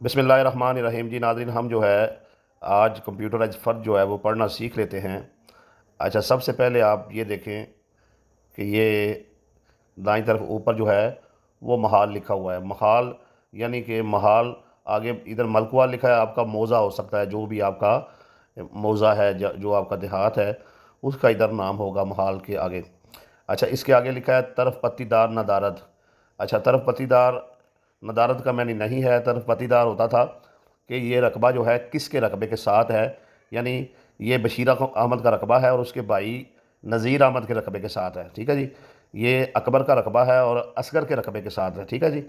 बिस्मिल्लाहिर्रहमानिर्रहीम। जी नाज़रीन, हम जो है आज कंप्यूटराइज फ़र्द जो है वो पढ़ना सीख लेते हैं। अच्छा, सबसे पहले आप ये देखें कि ये दाईं तरफ ऊपर जो है वो महाल लिखा हुआ है। महाल यानी कि महाल, आगे इधर मलकुआ लिखा है, आपका मौज़ा हो सकता है, जो भी आपका मौज़ा है, जो आपका देहात है उसका इधर नाम होगा महाल के आगे। अच्छा, इसके आगे लिखा है तरफ पत्तीदार नदारद। अच्छा, तरफ पत्तीदार नदारद का मैंने नहीं है, तरफ पत्तीदार होता था कि ये रकबा जो है किसके रकबे के साथ है, यानी ये बशीर अहमद का रकबा है और उसके भाई नज़ीर अहमद के रकबे के साथ है। ठीक है जी, ये अकबर का रकबा है और असगर के रकबे के साथ है। ठीक है जी,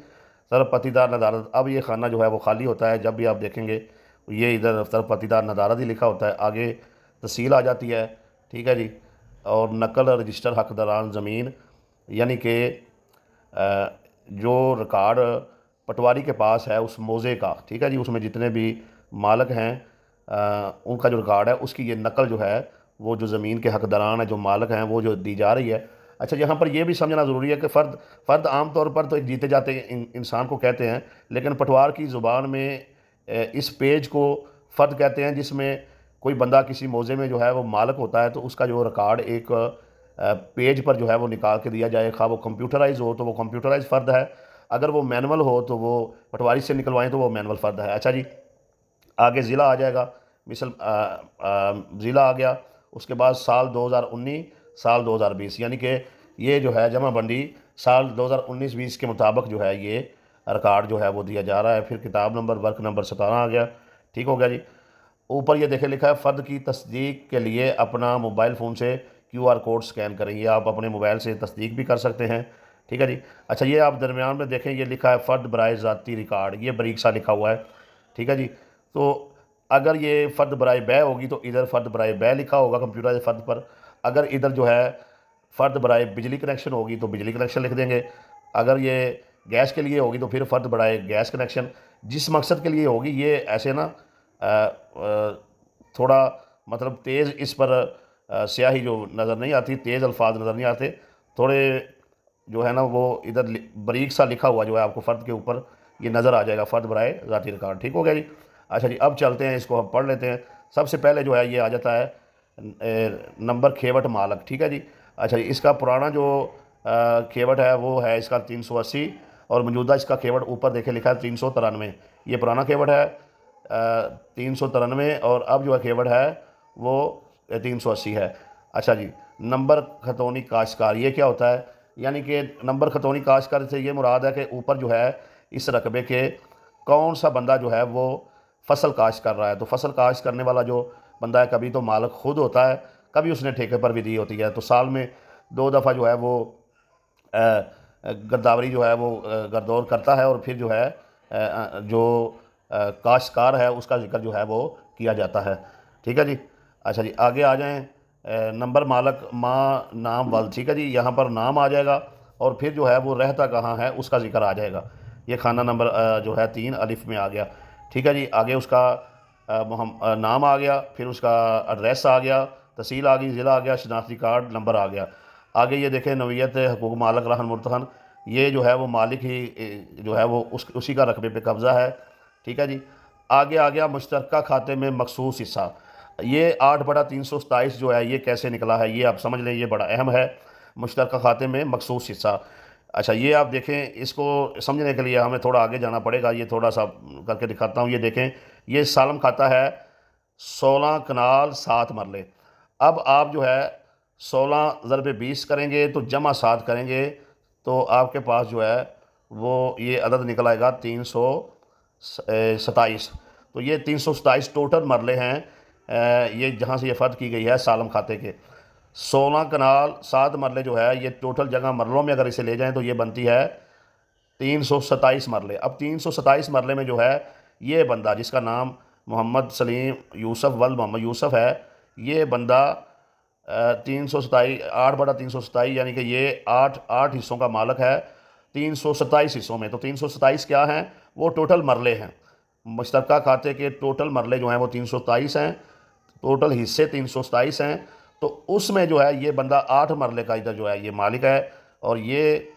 तरफ पत्तीदार नदारद। अब ये खाना जो है वो खाली होता है, जब भी आप देखेंगे ये इधर तरफ पत्तीदार नदारद ही लिखा होता है, आगे तहसील आ जाती है। ठीक है जी, और नकल रजिस्टर हक दरान ज़मीन, यानी कि जो रिकॉर्ड पटवारी के पास है उस मौज़े का, ठीक है जी, उसमें जितने भी मालक हैं उनका जो रिकॉर्ड है उसकी ये नकल जो है वो जो ज़मीन के हकदारान है, जो मालक हैं, वो जो दी जा रही है। अच्छा, यहाँ पर यह भी समझना ज़रूरी है कि फ़र्द फ़र्द आम तौर पर तो एक जीते जाते इंसान को कहते हैं, लेकिन पटवार की ज़ुबान में इस पेज को फ़र्द कहते हैं, जिसमें कोई बंदा किसी मौज़े में जो है वो मालक होता है तो उसका जो रिकॉर्ड एक पेज पर जो है वो निकाल के दिया जाए। खा वो कंप्यूटराइज हो तो वो कंप्यूटराइज फ़र्द है, अगर वो मैनुअल हो तो वो पटवारी से निकलवाएं तो वो मैनुअल फ़र्द है। अच्छा जी, आगे ज़िला आ जाएगा। मिसल ज़िला आ गया, उसके बाद साल 2019 साल 2020, यानी कि ये जो है जमा बंदी साल 2019-20 के मुताबिक जो है ये रिकॉर्ड जो है वो दिया जा रहा है। फिर किताब नंबर वर्क नंबर 17 आ गया। ठीक हो गया जी। ऊपर ये देखे लिखा है फ़र्द की तस्दीक के लिए अपना मोबाइल फ़ोन से QR कोड स्कैन करें। ये आप अपने मोबाइल से तस्दीक भी कर सकते हैं। ठीक है जी। अच्छा, ये आप दरमियान में देखें, ये लिखा है फ़र्द बराए ज़ाती रिकॉर्ड, ये बारीक सा लिखा हुआ है। ठीक है जी। तो अगर ये फ़र्द बराए बै होगी तो इधर फ़र्द बराए बै लिखा होगा कंप्यूटर फ़र्द पर। अगर इधर जो है फ़र्द बराए बिजली कनेक्शन होगी तो बिजली कनेक्शन लिख देंगे। अगर ये गैस के लिए होगी तो फिर फ़र्द बराए गैस कनेक्शन। जिस मकसद के लिए होगी ये ऐसे ना थोड़ा मतलब तेज़ इस पर स्याही जो नज़र नहीं आती, तेज़ अल्फाज नज़र नहीं आते, थोड़े जो है ना वो इधर बारीक सा लिखा हुआ जो है आपको फ़र्द के ऊपर ये नज़र आ जाएगा, फ़र्द बराए ज़ाती रिकॉर्ड। ठीक हो गया जी। अच्छा जी, अब चलते हैं, इसको हम पढ़ लेते हैं। सबसे पहले जो है ये आ जाता है नंबर खेवट मालक। ठीक है जी। अच्छा जी, इसका पुराना जो खेवट है वो है इसका 380 और मौजूदा इसका खेवट ऊपर देखे लिखा है 393। ये पुराना खेवट है 393, और अब जो है खेवट है वो 380 है। अच्छा जी, नंबर खतौनी काश्तकार, ये क्या होता है? यानी कि नंबर खतौनी काश्तकार से ये मुराद है कि ऊपर जो है इस रकबे के कौन सा बंदा जो है वो फसल काश्त कर रहा है। तो फसल काश्त करने वाला जो बंदा है, कभी तो मालिक खुद होता है, कभी उसने ठेके पर भी दी होती है। तो साल में 2 दफ़ा जो है वो गिरदावरी जो है वो गरदौर करता है और फिर जो है जो काश्तकार है उसका जिक्र जो है वो किया जाता है। ठीक है जी। अच्छा जी, आगे आ जाएं। नंबर मालक माँ नाम वल। ठीक है जी, यहाँ पर नाम आ जाएगा और फिर जो है वो रहता कहाँ है उसका जिक्र आ जाएगा। ये खाना नंबर जो है 3 अलिफ में आ गया। ठीक है जी, आगे उसका नाम आ गया, फिर उसका एड्रेस आ गया, तहसील आ गई, ज़िला आ गया, शनाख्ती कार्ड नंबर आ गया। आगे ये देखें नवीयत हकूक़ मालक रहन मुर्तहन, ये जो है वो मालिक ही जो है वो उसी का रकबे पे कब्ज़ा है। ठीक है जी। आगे आ गया मुश्तरका खाते में मखसूस हिस्सा। ये 8/327 जो है ये कैसे निकला है, ये आप समझ लें, ये बड़ा अहम है। मुश्तरका खाते में मखसूस हिस्सा। अच्छा, ये आप देखें, इसको समझने के लिए हमें थोड़ा आगे जाना पड़ेगा। ये थोड़ा सा करके दिखाता हूँ। ये देखें, ये सालम खाता है 16 कनाल 7 मरले। अब आप जो है 16 ज़रबे 20 करेंगे तो जमा 7 करेंगे तो आपके पास जो है वो ये अदद निकल आएगा 327। तो ये 327 टोटल मरले हैं। ये जहाँ से ये फ़र्द की गई है सालम खाते के 16 कनाल 7 मरले जो है ये टोटल जगह मरलों में अगर इसे ले जाएं तो ये बनती है 327 मरले। अब 327 मरले में जो है ये बंदा जिसका नाम मोहम्मद सलीम यूसुफ वल मोहम्मद यूसुफ है, ये बंदा 327 8/327 यानी कि ये आठ आठ हिस्सों का मालक है 327 हिस्सों में। तो 327 क्या हैं? वो टोटल मरले हैं। मुश्तरका खाते के टोटल मरले जो हैं वो 327 हैं, टोटल हिस्से 327 हैं। तो उसमें जो है ये बंदा 8 मरले का इधर जो है ये मालिक है। और ये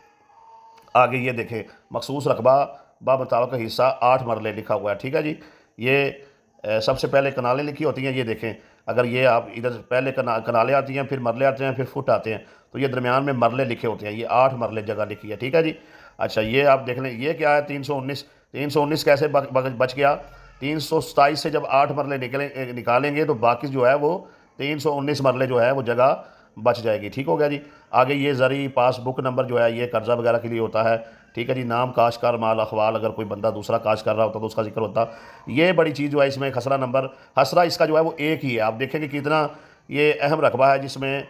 आगे ये देखें मखसूस रकबा बामुताबिक हिस्सा 8 मरले लिखा हुआ है। ठीक है जी। ये सबसे पहले कनालें लिखी होती हैं, ये देखें। अगर ये आप इधर पहले कनालें आती हैं, फिर मरले आते हैं, फिर फुट आते हैं, तो ये दरमियान में मरले लिखे होते हैं। ये 8 मरले जगह लिखी है। ठीक है जी। अच्छा, ये आप देख लें, ये क्या है 319। 319 कैसे बच गया? 327 से जब 8 मरले निकालेंगे तो बाकी जो है वो 319 मरले जो है वो जगह बच जाएगी। ठीक हो गया जी। आगे ये ज़री पासबुक नंबर जो है ये कर्जा वगैरह के लिए होता है। ठीक है जी। नाम काश्तकार माल अखवाल, अगर कोई बंदा दूसरा काश्त कर रहा होता तो उसका जिक्र होता। ये बड़ी चीज़ जो है इसमें खसरा नंबर, खसरा इसका जो है वो एक ही है। आप देखेंगे कितना ये अहम रकबा है, जिसमें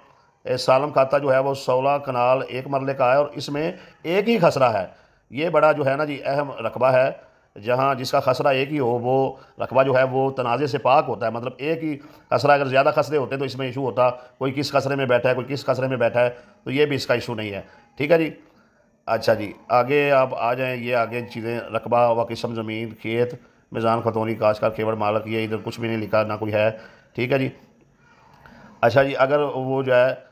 सालम खाता जो है वो 16 कनाल 1 मरले का है और इसमें एक ही खसरा है। ये बड़ा जो है ना जी अहम रकबा है, जहाँ जिसका खसरा एक ही हो वो रकबा जो है वो तनाज़े से पाक होता है। मतलब एक ही खसरा, अगर ज़्यादा खसरे होते तो इसमें इशू होता, कोई किस खसरे में बैठा है, कोई किस खसरे में बैठा है, तो ये भी इसका इशू नहीं है। ठीक है जी। अच्छा जी, आगे आप आ जाएँ। ये आगे चीज़ें रकबा व किस्म ज़मीन खेत मिज़ान खतौनी काश्तकार केवड़ मालक, ये इधर कुछ भी नहीं लिखा, ना कोई है। ठीक है जी। अच्छा जी, अगर वो जो है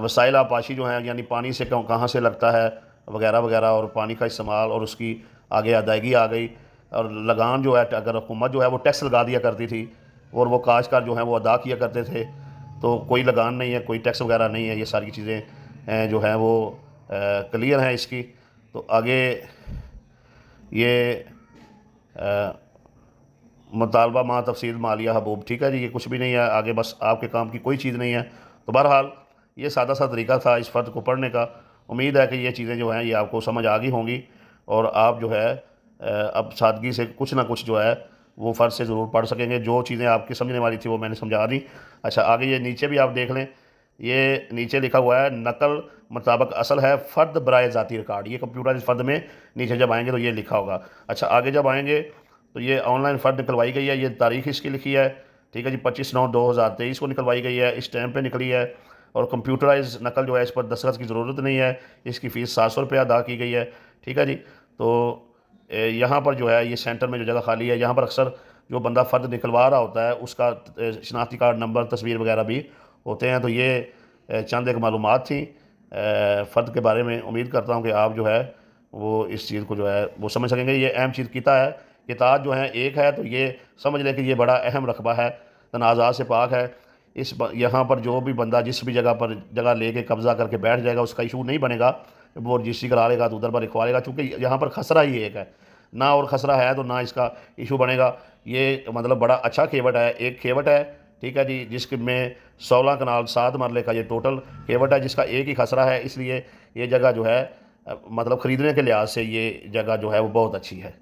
वसाइल आपाशी जो है, यानी पानी से कहाँ से लगता है वगैरह वगैरह, और पानी का इस्तेमाल, और उसकी आगे अदायगी आ गई। और लगान जो है, अगर हुकूमत जो है वो टैक्स लगा दिया करती थी और वो काश्तकार जो है वो अदा किया करते थे, तो कोई लगान नहीं है, कोई टैक्स वगैरह नहीं है। ये सारी चीज़ें जो हैं वो क्लियर हैं इसकी। तो आगे ये मुतालबा मा तफसील मालिया हबूब। ठीक है जी। ये कुछ भी नहीं है, आगे बस आपके काम की कोई चीज़ नहीं है। तो बहरहाल ये सादा सा तरीका था इस फ़र्द को पढ़ने का। उम्मीद है कि ये चीज़ें जो हैं ये आपको समझ आ गई होंगी और आप जो है अब सादगी से कुछ ना कुछ जो है वो फ़र्द से ज़रूर पढ़ सकेंगे। जो चीज़ें आपकी समझने वाली थी वो मैंने समझा दी। अच्छा, आगे ये नीचे भी आप देख लें, ये नीचे लिखा हुआ है नकल मुताबिक असल है फ़र्द बराए ज़ाती रिकॉर्ड। ये कंप्यूटर इस फ़र्द में नीचे जब आएंगे तो ये लिखा होगा। अच्छा, आगे जब आएंगे तो ये ऑनलाइन फ़र्द निकलवाई गई है। ये तारीख इसकी लिखी है। ठीक है जी। 25/9/2023 को निकलवाई गई है, इस टाइम पे निकली है। और कंप्यूटराइज नकल जो है इस पर दस्तखत की ज़रूरत नहीं है। इसकी फ़ीस 700 रुपये अदा की गई है। ठीक है जी। तो यहाँ पर जो है ये सेंटर में जो जगह खाली है, यहाँ पर अक्सर जो बंदा फ़र्द निकलवा रहा होता है उसका शनाख्ती कार्ड नंबर, तस्वीर वगैरह भी होते हैं। तो ये चंद एक मालूमात थी फ़र्द के बारे में। उम्मीद करता हूँ कि आप जो है वो इस चीज़ को जो है वो समझ सकेंगे। ये अहम चीज़ किता है, किताब जो है एक है, तो ये समझ लें कि ये बड़ा अहम रकबा है, तनाज़ा से पाक है। यहाँ पर जो भी बंदा जिस भी जगह पर जगह लेके कब्ज़ा करके बैठ जाएगा उसका इशू नहीं बनेगा। वो रजिस्ट्री करा लेगा तो उधर पर लिखवा लेगा, चूँकि यहाँ पर खसरा ही एक है ना, और खसरा है तो ना इसका इशू बनेगा। ये मतलब बड़ा अच्छा खेवट है, एक खेवट है। ठीक है जी। जिसके में 16 कनाल 7 मरले का ये टोटल खेवट है, जिसका एक ही खसरा है। इसलिए ये जगह जो है मतलब ख़रीदने के लिहाज से ये जगह जो है वो बहुत अच्छी है।